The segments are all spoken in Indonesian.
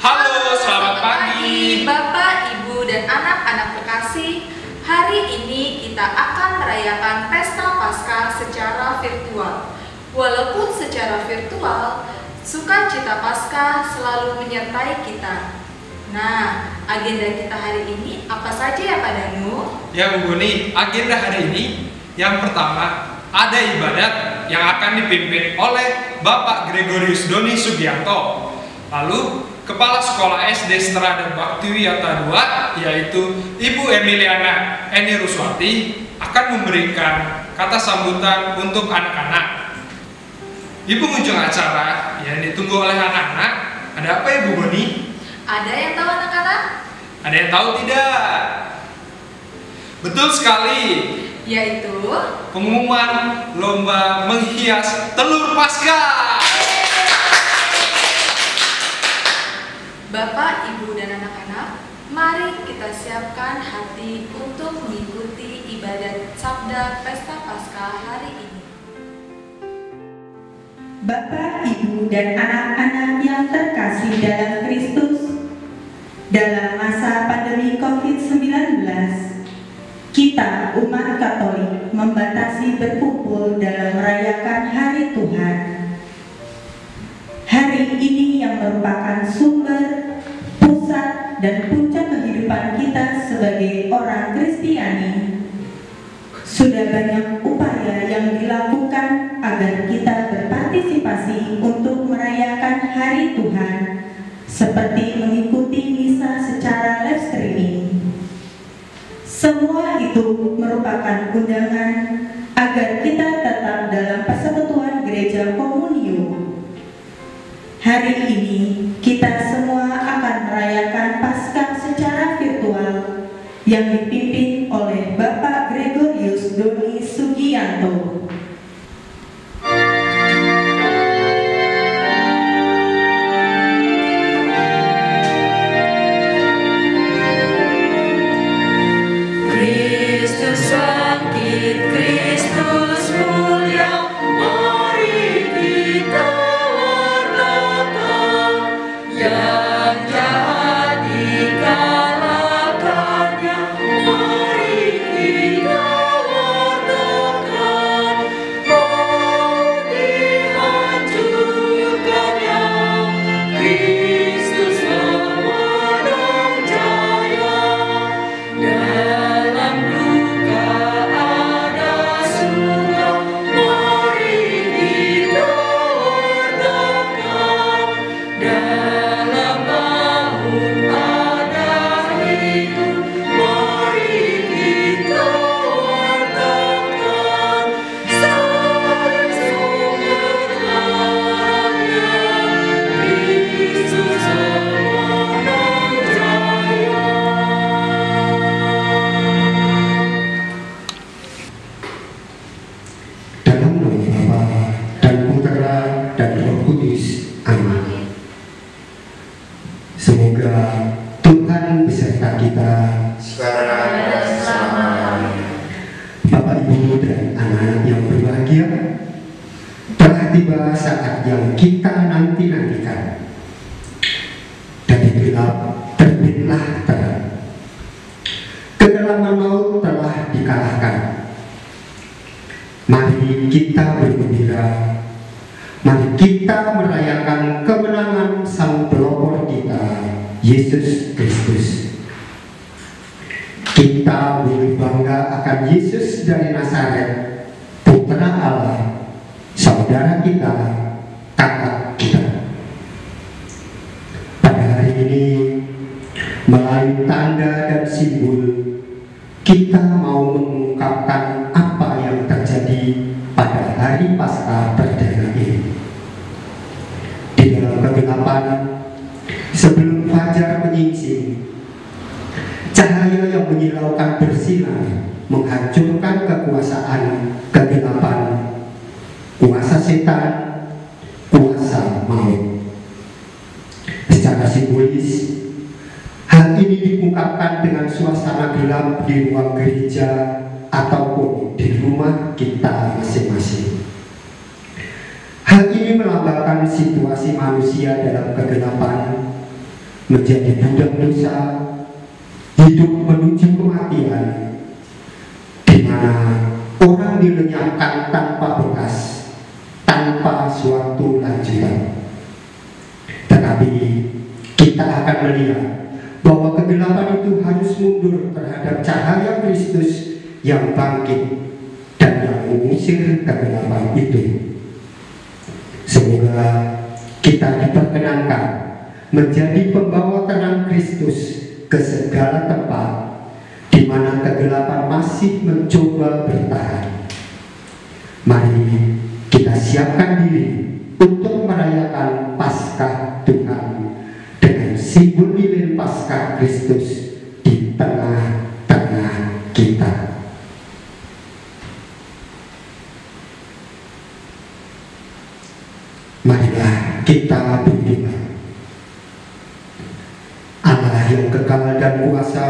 Halo, selamat pagi Bapak, Ibu, dan anak-anak terkasih. Hari ini kita akan merayakan Pesta Paskah secara virtual. Walaupun secara virtual, sukacita Paskah selalu menyertai kita. Nah, agenda kita hari ini apa saja ya Pak Danu? Ya Bu Boni, agenda hari ini yang pertama ada ibadat yang akan dipimpin oleh Bapak Gregorius Doni Sugianto. Lalu Kepala Sekolah SD Setera dan Bakti Wiyata 2 yaitu Ibu Emiliana Eni Ruswati akan memberikan kata sambutan untuk anak-anak. Di penghujung acara yang ditunggu oleh anak-anak, ada apa ya Bu Boni? Ada yang tahu anak-anak? Ada yang tahu tidak? Betul sekali, Yaitu pengumuman lomba menghias telur Paskah. Bapak, Ibu, dan anak-anak, mari kita siapkan hati untuk mengikuti ibadat Sabda Pesta Paskah hari ini. Bapak, Ibu, dan anak-anak yang terkasih dalam Kristus, dalam masa pandemi COVID-19, kita umat Katolik membatasi berkumpul dalam merayakan Hari Tuhan. Hari ini yang merupakan sumber, pusat, dan puncak kehidupan kita sebagai orang Kristiani. Sudah banyak upaya yang dilakukan agar kita berpartisipasi untuk merayakan Hari Tuhan, seperti mengikuti misa secara live streaming. Semua itu merupakan undangan agar kita tetap dalam persekutuan gereja komunio. Hari ini kita semua akan merayakan Paskah secara virtual yang dipimpin oleh Bapak Gregorius Doni Sugianto. Kristus bangkit, Kristus mulia, mari kita wartakan yang jahat dikalahkannya, mari kita wartakan mau dihancurkannya, Kristus memenang jaya. Dalam duka ada suka, mari kita wartakan. Dalam maut ada hidup, mari kita wartakan. Saya sumber terangnya, Kristus memenang jaya. Dalam nama Bapa dan Putera dan Roh Kudus. Amin. Semoga Tuhan beserta kita sekarang dan selama-lamanya. Bapak, Ibu, dan anak-anak yang berbahagia. Telah tiba saat yang kita nanti-nantikan. Dari gelap terbitlah terang. Kegelapan maut telah dikalahkan. Mari kita bergembira. Mari kita merayakan kemenangan Sang Pelopor kita, Yesus Kristus. Kita boleh bangga akan Yesus dari Nazaret, Putra Allah, saudara kita, kakak kita. Pada hari ini, melalui tanda dan simbol, kita mau mengungkapkan apa yang terjadi pada hari Paskah perdana ini. Di dalam kegelapan, sebelum fajar menyingsing, cahaya yang menyilaukan bersinar menghancurkan kekuasaan kegelapan, kuasa setan, kuasa maut. Secara simbolis, hal ini diungkapkan dengan suasana gelap di ruang gereja ataupun di rumah kita masing-masing. Hal ini melambangkan situasi manusia dalam kegelapan menjadi budak dosa, hidup menuju kematian, di mana orang dilenyapkan tanpa bekas, tanpa suatu lanjutan. Tetapi kita akan melihat bahwa kegelapan itu harus mundur terhadap cahaya Kristus yang bangkit dan yang mengusir kegelapan itu. Semoga kita diperkenankan menjadi pembawa terang Kristus ke segala tempat di mana kegelapan masih mencoba bertahan. Mari kita siapkan diri untuk merayakan Paskah Tuhan dengan simbol lilin Paskah Kristus di tengah-tengah kita. Marilah kita berdoa. Allah yang kekal dan kuasa,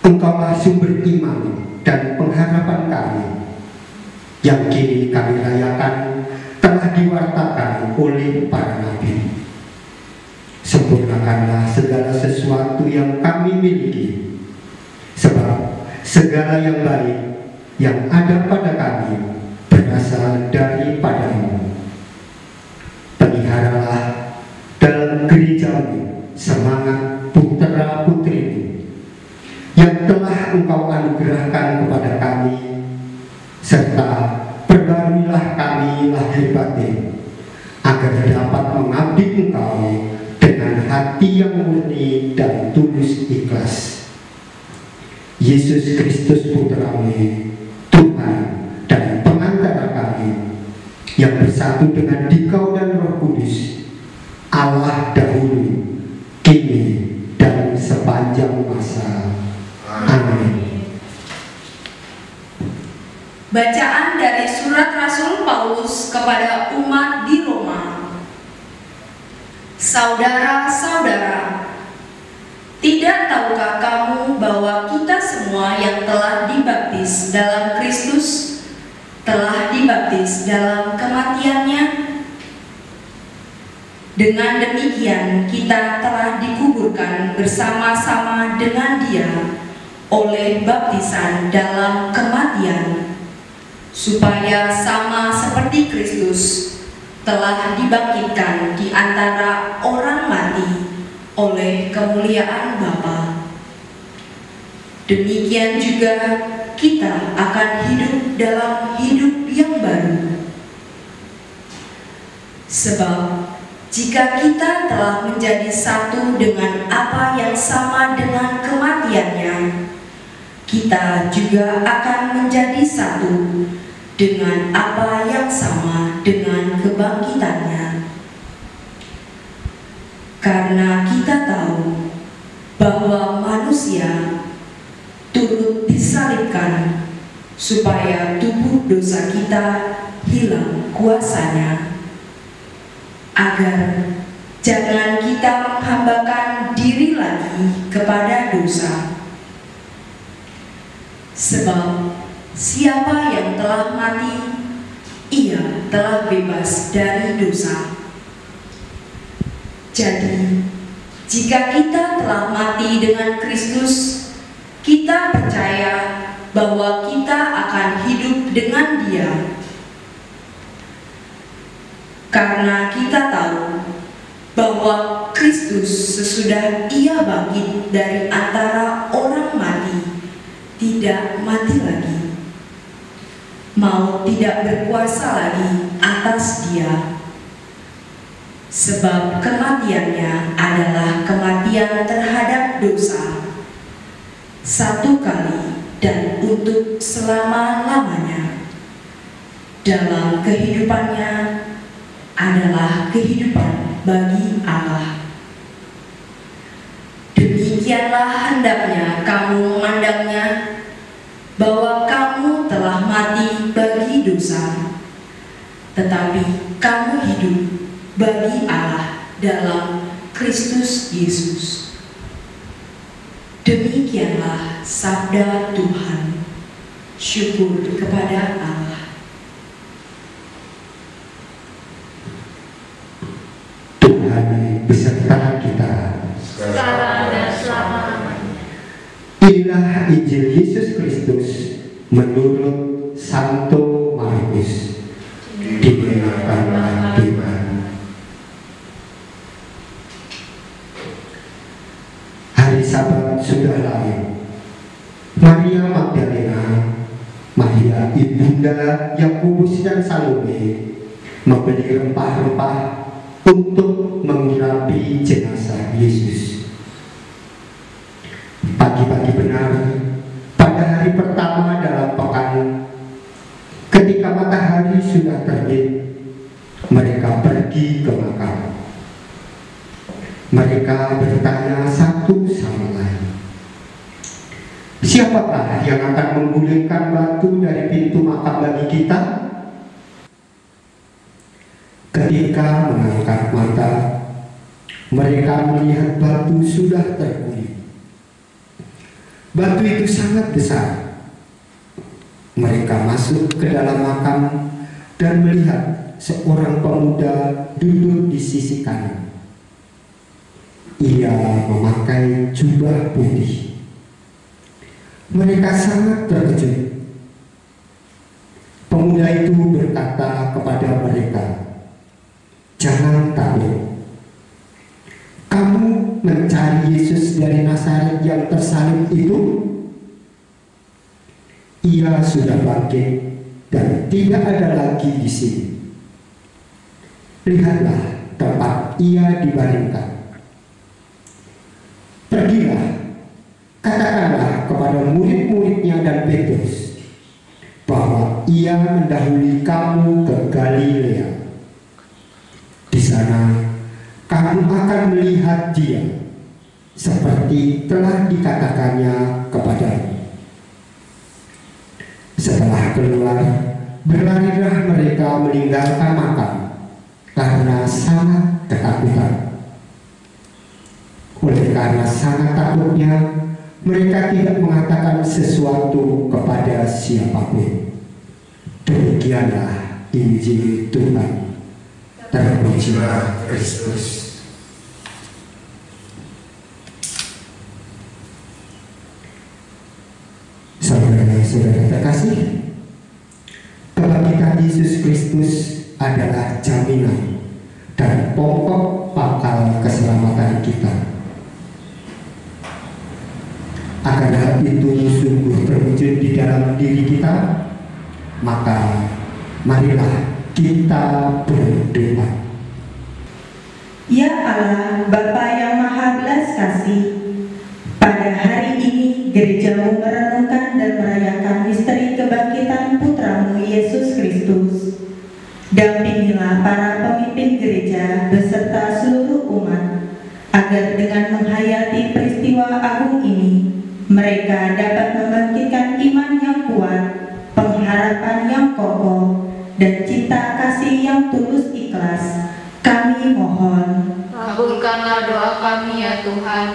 Engkaulah sumber iman dan pengharapan kami, yang kini kami rayakan telah diwartakan oleh para nabi. Sempurnakanlah segala sesuatu yang kami miliki, sebab segala yang baik yang ada pada kami berasal daripadamu. Peliharalah dalam gerejamu semangat putra-putrimu yang telah Engkau anugerahkan kepada kami, serta perbaruilah kami lahir batin, agar dapat mengabdi Engkau dengan hati yang murni dan tulus ikhlas. Yesus Kristus Putra-Mu, Tuhan dan pengantara kami, yang bersatu dengan Dikau dan Roh Kudus, Allah dahulu, kini, dan sepanjang masa. Amin. Bacaan dari surat Rasul Paulus kepada umat di Roma. Saudara-saudara, tidak tahukah kamu bahwa kita semua yang telah dibaptis dalam Kristus telah dibaptis dalam kematiannya? Dengan demikian kita telah dikuburkan bersama-sama dengan Dia oleh baptisan dalam kematian, supaya sama seperti Kristus telah dibangkitkan di antara orang mati oleh kemuliaan Bapa. Demikian juga kita akan hidup dalam hidup yang baru. Sebab jika kita telah menjadi satu dengan apa yang sama dengan kematiannya, kita juga akan menjadi satu dengan apa yang sama dengan kebangkitannya. Karena kita tahu bahwa manusia turut disalibkan supaya tubuh dosa kita hilang kuasanya, agar jangan kita menghambakan diri lagi kepada dosa. Sebab siapa yang telah mati, ia telah bebas dari dosa. Jadi, jika kita telah mati dengan Kristus, kita percaya bahwa kita akan hidup dengan Dia. Karena kita tahu bahwa Kristus sesudah Ia bangkit dari antara orang mati, tidak mati lagi, maut tidak berkuasa lagi atas Dia. Sebab kematiannya adalah kematian terhadap dosa, satu kali dan untuk selama-lamanya. Dalam kehidupannya adalah kehidupan bagi Allah. Demikianlah hendaknya kamu memandangnya, bahwa kamu telah mati bagi dosa, tetapi kamu hidup bagi Allah dalam Kristus Yesus. Demikianlah sabda Tuhan. Syukur kepada Allah. Tuhan beserta kita. Inilah Injil Yesus Kristus menurut Santo Markus. Dimuliakanlah Tuhan. Hari Sabat sudah lalu. Maria Magdalena, Maria ibunda Yakobus dan Salome membeli rempah-rempah untuk mengurapi jenazah Yesus. Pagi-pagi benar, pada hari pertama dalam pekan, ketika matahari sudah terbit, mereka pergi ke makam. Mereka bertanya satu sama lain, siapakah yang akan menggulingkan batu dari pintu makam bagi kita? Ketika mengangkat mata, mereka melihat batu sudah terguling. Batu itu sangat besar. Mereka masuk ke dalam makam dan melihat seorang pemuda duduk di sisi kanan. Ia memakai jubah putih. Mereka sangat terkejut. Pemuda itu berkata kepada mereka, "Jangan takut. Kamu mencari Yesus dari Nazaret yang tersalib itu? Ia sudah bangkit dan tidak ada lagi di sini. Lihatlah tempat ia dibaringkan. Pergilah, katakanlah kepada murid-muridnya dan Petrus bahwa ia mendahului kamu ke Galilea. Di sana kamu akan melihat dia seperti telah dikatakannya kepadamu." Setelah keluar, berlarilah mereka meninggalkan makam karena sangat ketakutan. Oleh karena sangat takutnya, mereka tidak mengatakan sesuatu kepada siapapun. Demikianlah Injil Tuhan. Terpujilah Kristus. Saudara-saudara terkasih, kebangkitan Yesus Kristus adalah jaminan dan pokok pangkal keselamatan kita. Agar hal itu sungguh terwujud di dalam diri kita, maka marilah kita berdoa. Ya Allah, Bapa yang Maha Belas Kasih, pada hari ini gerejamu merenungkan dan merayakan misteri kebangkitan Putramu Yesus Kristus. Dampingilah para pemimpin gereja beserta seluruh umat, agar dengan menghayati peristiwa agung ini, mereka dapat membangkitkan iman yang kuat, pengharapan yang kokoh, dan cinta kasih yang tulus ikhlas. Kami mohon, Kabulkanlah doa kami ya Tuhan.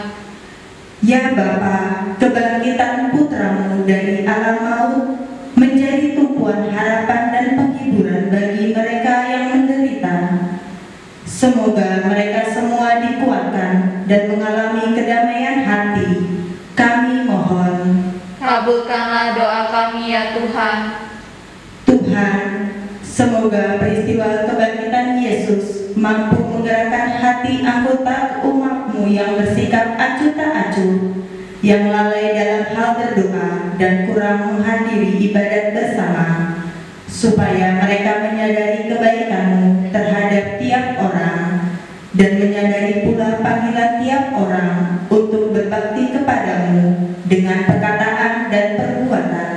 Ya Bapa, kebangkitan Putramu dari alam maut menjadi tumpuan harapan dan penghiburan bagi mereka yang menderita. Semoga mereka semua dikuatkan dan mengalami kedamaian hati. Kami mohon, Kabulkanlah doa kami ya Tuhan. Tuhan, semoga peristiwa kebangkitan Yesus mampu menggerakkan hati anggota umat-Mu yang bersikap acuh tak acuh, yang lalai dalam hal berdoa dan kurang menghadiri ibadat bersama, supaya mereka menyadari kebaikan-Mu terhadap tiap orang dan menyadari pula panggilan tiap orang untuk berbakti kepada-Mu dengan perkataan dan perbuatan.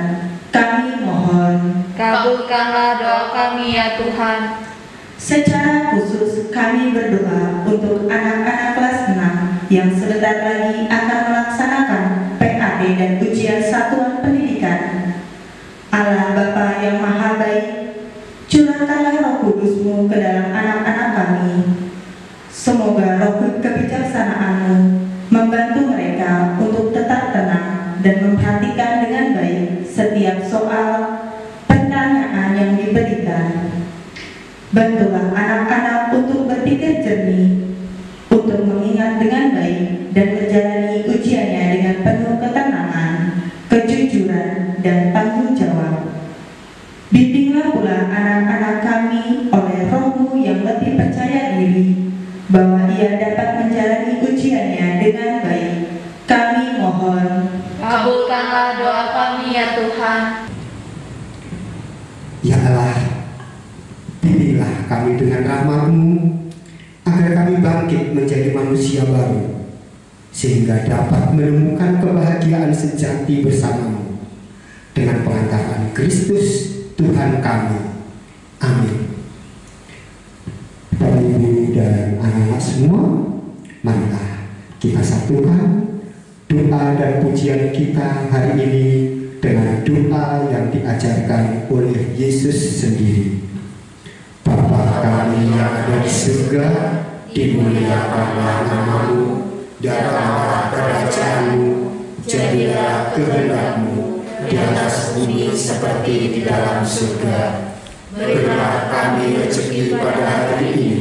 Kami mohon, Kabulkanlah doa kami ya Tuhan. secara khusus kami berdoa untuk anak-anak kelas 6 yang sebentar lagi akan melaksanakan PAT dan ujian satuan pendidikan. Allah Bapa yang Maha Baik, curahkanlah Roh Kudus-Mu ke dalam anak-anak kami. Semoga roh kebijaksanaan-Mu membantu mereka untuk tetap tenang dan memperhatikan dengan baik setiap soal pertanyaan yang diberikan. Bantulah anak-anak untuk berpikir jernih, untuk mengingat dengan baik dan menjalani ujiannya dengan penuh ketenangan. Bimbinglah pula anak-anak kami oleh Roh-Mu yang lebih percaya diri, bahwa ia dapat menjalani ujiannya dengan baik. Kami mohon. Kabulkanlah doa kami ya Tuhan. Ya Allah, bimbinglah kami dengan rahmat-Mu, agar kami bangkit menjadi manusia baru, sehingga dapat menemukan kebahagiaan sejati bersama-Mu, dengan pengantaran Kristus Tuhan kami. Amin. Bapak, Ibu, dan anak-anak semua, marilah kita satukan doa dan pujian kita hari ini dengan doa yang diajarkan oleh Yesus sendiri. Bapa kami yang ada di surga, dimuliakanlah nama-Mu, datanglah kerajaan-Mu, jadilah kehendak-Mu di atas bumi seperti di dalam surga. Berilah kami rezeki pada hari ini,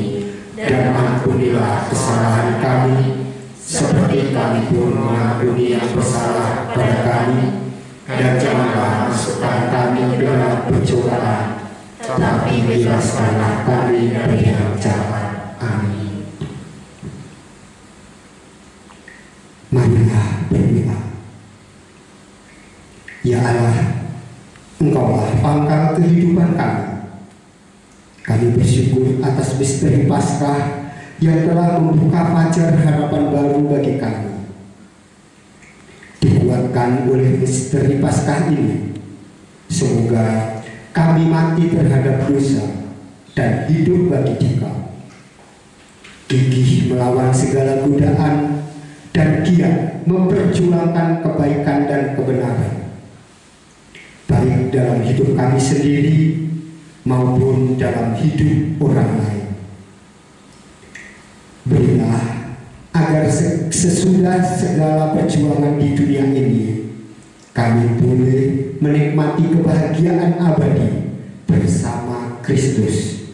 dan ampunilah kesalahan kami, seperti kami pun mengampuni yang bersalah pada kami. Dan janganlah masukkan kami ke dalam pencobaan, tetapi bebaskanlah kami dari yang jahat. Amin. Marilah berdoa. Ya Allah, Engkaulah pangkal kehidupan kami. Kami bersyukur atas misteri Paskah yang telah membuka fajar harapan baru bagi kami. Dikuatkan oleh misteri Paskah ini, semoga kami mati terhadap dosa dan hidup bagi Dikau, gigih melawan segala godaan dan giat memperjuangkan kebaikan dan kebenaran, baik dalam hidup kami sendiri maupun dalam hidup orang lain. Berilah agar sesudah segala perjuangan di dunia ini, kami boleh menikmati kebahagiaan abadi bersama Kristus,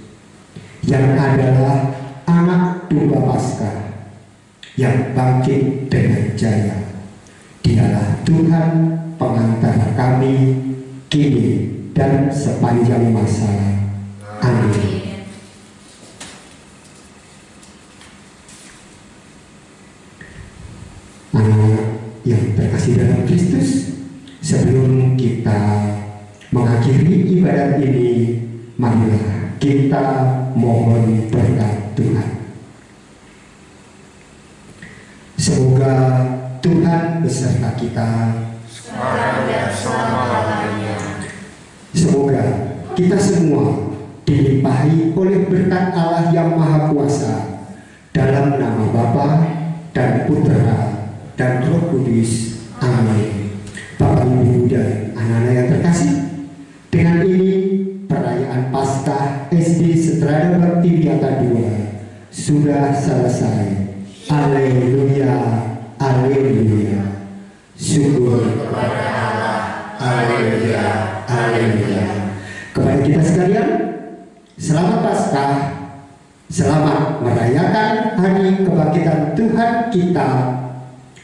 yang adalah anak domba Paskah yang bangkit dengan jaya. Dialah Tuhan pengantar kami kini dan sepanjang masa. Amin. Anak yang terkasih dalam Kristus, sebelum kita mengakhiri ibadat ini, marilah kita mohon berkat Tuhan. Semoga Tuhan beserta kita sekarang dan selama-lamanya. Semoga kita semua dilimpahi oleh berkat Allah yang Maha Kuasa, dalam nama Bapa dan Putra dan Roh Kudus. Amin. Bapak, Ibu, dan anak-anak yang terkasih, dengan ini perayaan Paskah SD Setrada Bakti Wiata II sudah selesai. Haleluya, haleluya. Syukur kepada Allah. Haleluya, haleluya. Kepada kita sekalian, selamat Paskah, selamat merayakan hari kebangkitan Tuhan kita.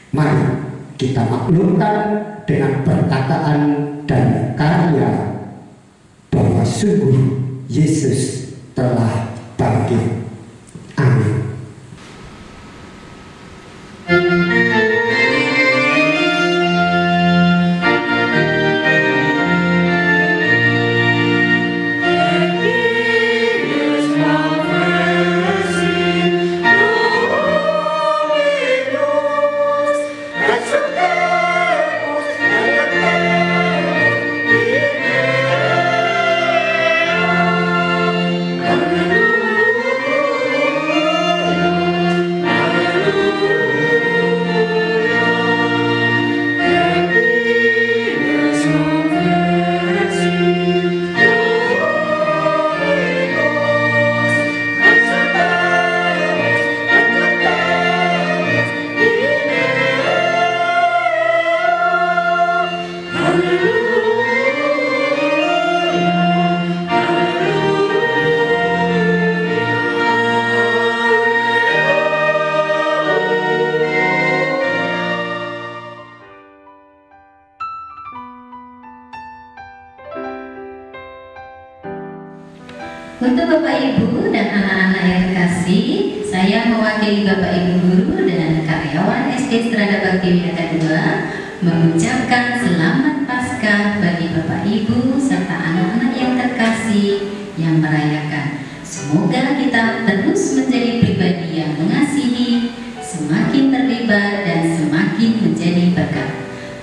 Mari kita maklumkan dengan perkataan dan karya bahwa sungguh Yesus telah bangkit. Amin. Untuk Bapak Ibu dan anak-anak yang terkasih, saya mewakili Bapak Ibu guru dan karyawan SD Strada Bakti Winata 2 mengucapkan selamat Paskah bagi Bapak Ibu serta anak-anak yang terkasih yang merayakan. Semoga kita terus menjadi pribadi yang mengasihi, semakin terlibat dan semakin menjadi berkat.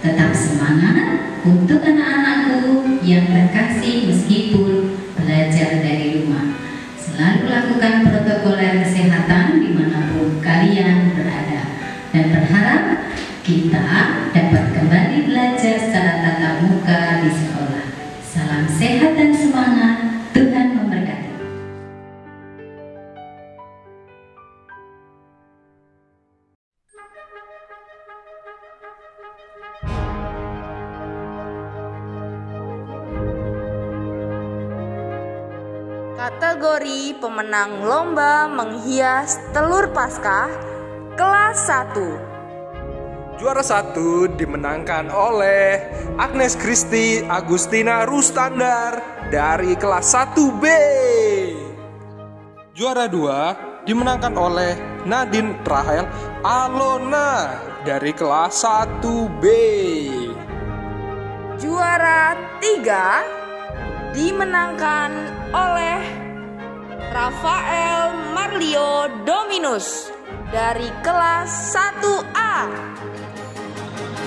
Tetap semangat untuk anak-anakku yang terkasih meskipun belajar dari rumah. Selalu lakukan protokoler kesehatan dimanapun kalian berada. Dan berharap kita dapat kembali belajar secara tatap muka di sekolah. Salam sehat dan semangat. Tuhan memberkati. Kategori pemenang lomba menghias telur Paskah kelas 1. Juara 1 dimenangkan oleh Agnes Kristi Agustina Rustandar dari kelas 1B. Juara 2 dimenangkan oleh Nadine Rahel Alona dari kelas 1B. Juara 3 dimenangkan oleh Rafael Marlio Dominus dari kelas 1A.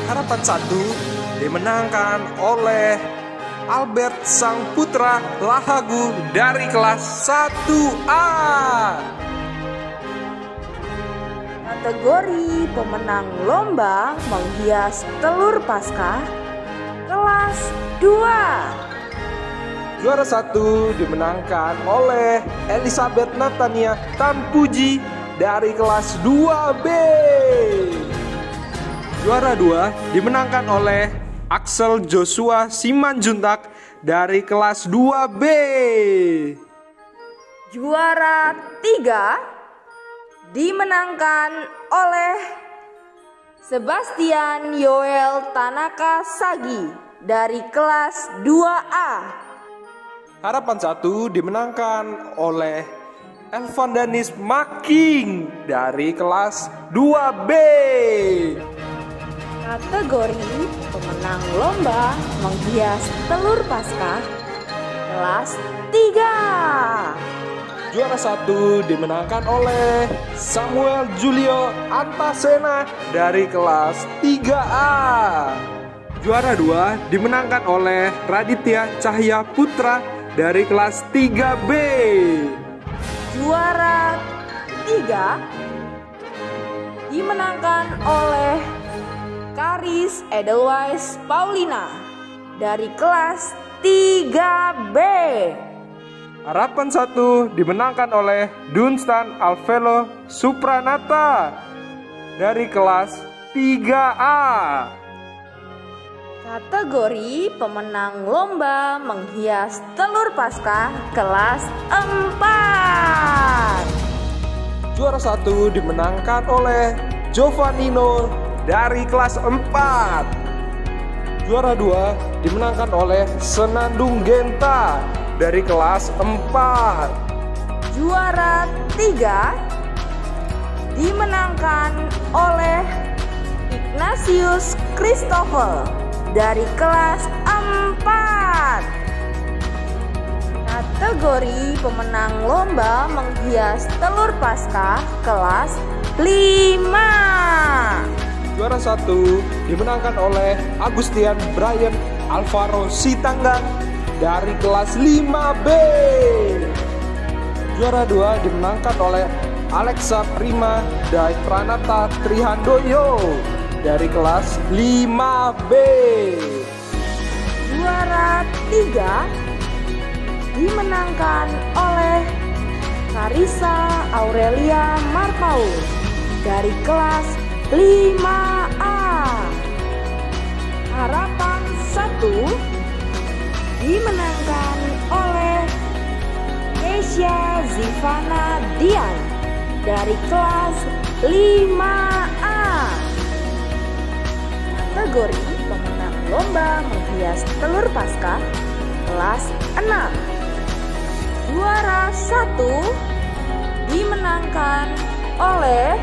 Harapan 1 dimenangkan oleh Albert Sang Putra Lahagu dari kelas 1A. Kategori pemenang lomba menghias telur Paskah kelas 2. Juara 1 dimenangkan oleh Elizabeth Natania Tanpuji dari kelas 2B. Juara 2 dimenangkan oleh Axel Joshua Simanjuntak dari kelas 2B. Juara 3 dimenangkan oleh Sebastian Yoel Tanaka Sagi dari kelas 2A. Harapan 1 dimenangkan oleh Elvan Danis Making dari kelas 2B. Kategori pemenang lomba menghias telur Paskah kelas 3. Juara 1 dimenangkan oleh Samuel Julio Antasena dari kelas 3A. Juara 2 dimenangkan oleh Raditya Cahya Putra dari kelas 3B. Juara 3 dimenangkan oleh Karis Edelweiss Paulina dari kelas 3B. Harapan 1 dimenangkan oleh Dunstan Alvelo Supranata dari kelas 3A. Kategori pemenang lomba menghias telur Paskah kelas 4. Juara 1 dimenangkan oleh Giovannino dari kelas 4. Juara 2 dimenangkan oleh Senandung Genta dari kelas 4. Juara 3 dimenangkan oleh Ignatius Christopher dari kelas 4. Kategori pemenang lomba menghias telur Paskah kelas 5. Juara 1 dimenangkan oleh Agustian Brian Alvaro Sitanggang dari kelas 5B. Juara 2 dimenangkan oleh Alexa Prima Dai Pranata Trihandoyo dari kelas 5B. Juara 3 dimenangkan oleh Karissa Aurelia Marpau dari kelas 5A. Harapan 1 dimenangkan oleh Keisha Zivana Dian dari kelas 5A. Kategori pemenang lomba menghias telur Paskah kelas 6. Juara 1 dimenangkan oleh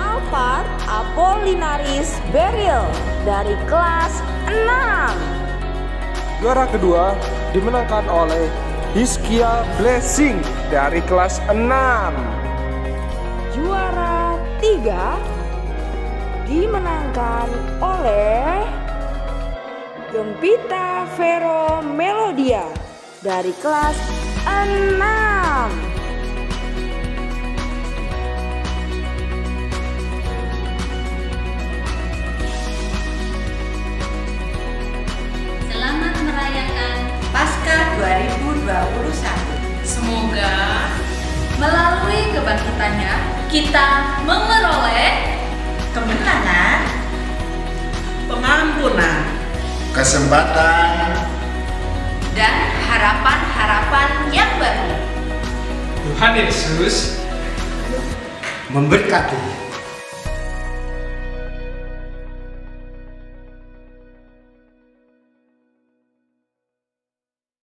Alphard Apollinaris Beryl dari kelas 6. Juara kedua dimenangkan oleh Hiskia Blessing dari kelas 6. Juara 3 dimenangkan oleh Gempita Vero Melodia dari kelas 6. Selamat merayakan Paskah 2021. Semoga melalui kebangkitannya kita memperoleh Kemenangan, pengampunan, kesempatan, dan harapan-harapan yang baru. Tuhan Yesus memberkati.